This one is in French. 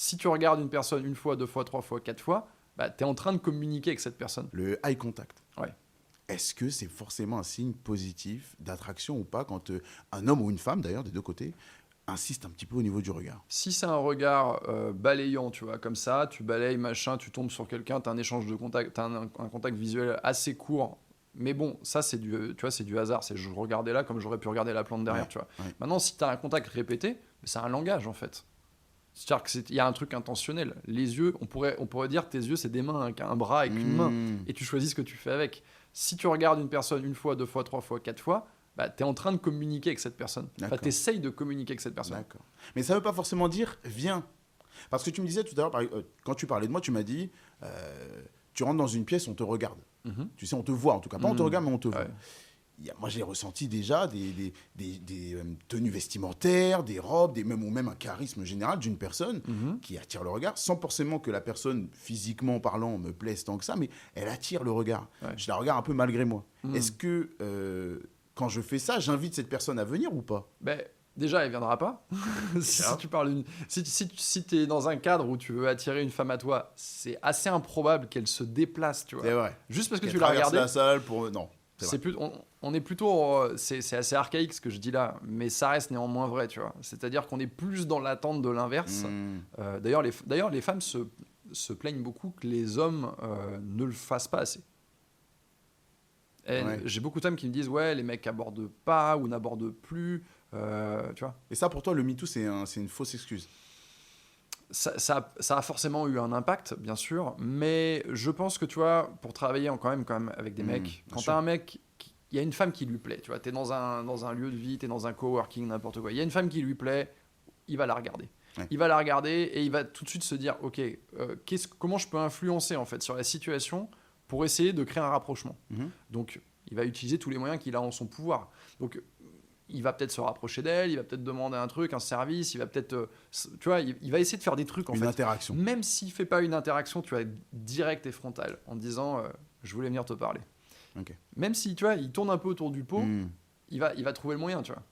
Si tu regardes une personne une fois, deux fois, trois fois, quatre fois, bah, tu es en train de communiquer avec cette personne. Le eye contact. Ouais. Est-ce que c'est forcément un signe positif d'attraction ou pas quand un homme ou une femme, d'ailleurs, des deux côtés, insiste un petit peu au niveau du regard? Si c'est un regard balayant, tu vois, comme ça, tu balayes, machin, tu tombes sur quelqu'un, tu as un échange de contact, tu as un contact visuel assez court. Mais bon, ça, c'est tu vois, c'est du hasard. C'est je regardais là comme j'aurais pu regarder la plante derrière, Ouais, tu vois. ouais. Maintenant, si tu as un contact répété, c'est un langage, en fait. C'est-à-dire qu'il y a un truc intentionnel. Les yeux, on pourrait dire que tes yeux, c'est des mains, un bras avec une main. Et tu choisis ce que tu fais avec. Si tu regardes une personne une fois, deux fois, trois fois, quatre fois, bah, tu es en train de communiquer avec cette personne. Enfin, tu essayes de communiquer avec cette personne. D'accord. Mais ça ne veut pas forcément dire viens. Parce que tu me disais tout à l'heure, quand tu parlais de moi, tu m'as dit tu rentres dans une pièce, on te regarde. Mhm. Tu sais, on te voit en tout cas. Pas on te regarde, mais on te voit. Ouais. Moi, j'ai ressenti déjà des tenues vestimentaires, des robes, ou même un charisme général d'une personne Mhm. qui attire le regard, sans forcément que la personne, physiquement parlant, me plaise tant que ça, mais elle attire le regard. Ouais. Je la regarde un peu malgré moi. Mhm. Est-ce que, quand je fais ça, j'invite cette personne à venir ou pas? Ben, déjà, elle viendra pas. si tu parles si t'es dans un cadre où tu veux attirer une femme à toi, c'est assez improbable qu'elle se déplace, tu vois. C'est vrai. Juste parce que Qu'elle tu l'as traverse regardée. la salle pour... Non. C'est plus, on est plutôt, c'est assez archaïque ce que je dis là, mais ça reste néanmoins vrai, tu vois. C'est-à-dire qu'on est plus dans l'attente de l'inverse. D'ailleurs, les femmes se plaignent beaucoup que les hommes ne le fassent pas assez. Ouais. J'ai beaucoup de femmes qui me disent ouais, les mecs abordent pas ou n'abordent plus, tu vois. Et ça, pour toi, le MeToo, c'est une fausse excuse. Ça a forcément eu un impact, bien sûr, mais je pense que, tu vois, pour travailler quand même avec des mecs, quand sûr. t'as un mec, il y a une femme qui lui plaît, tu vois, t'es dans un lieu de vie, t'es dans un coworking, n'importe quoi, il y a une femme qui lui plaît, il va la regarder. Ouais. Il va la regarder et il va tout de suite se dire, ok, comment je peux influencer en fait sur la situation pour essayer de créer un rapprochement. Donc, il va utiliser tous les moyens qu'il a en son pouvoir. Donc, il va peut-être se rapprocher d'elle, il va peut-être demander un truc, un service, il va peut-être, tu vois, il va essayer de faire des trucs en fait. Une interaction. Même s'il fait pas une interaction, tu vois, directe et frontale, en disant, je voulais venir te parler. Ok. Même si, tu vois, il tourne un peu autour du pot, il va trouver le moyen, tu vois.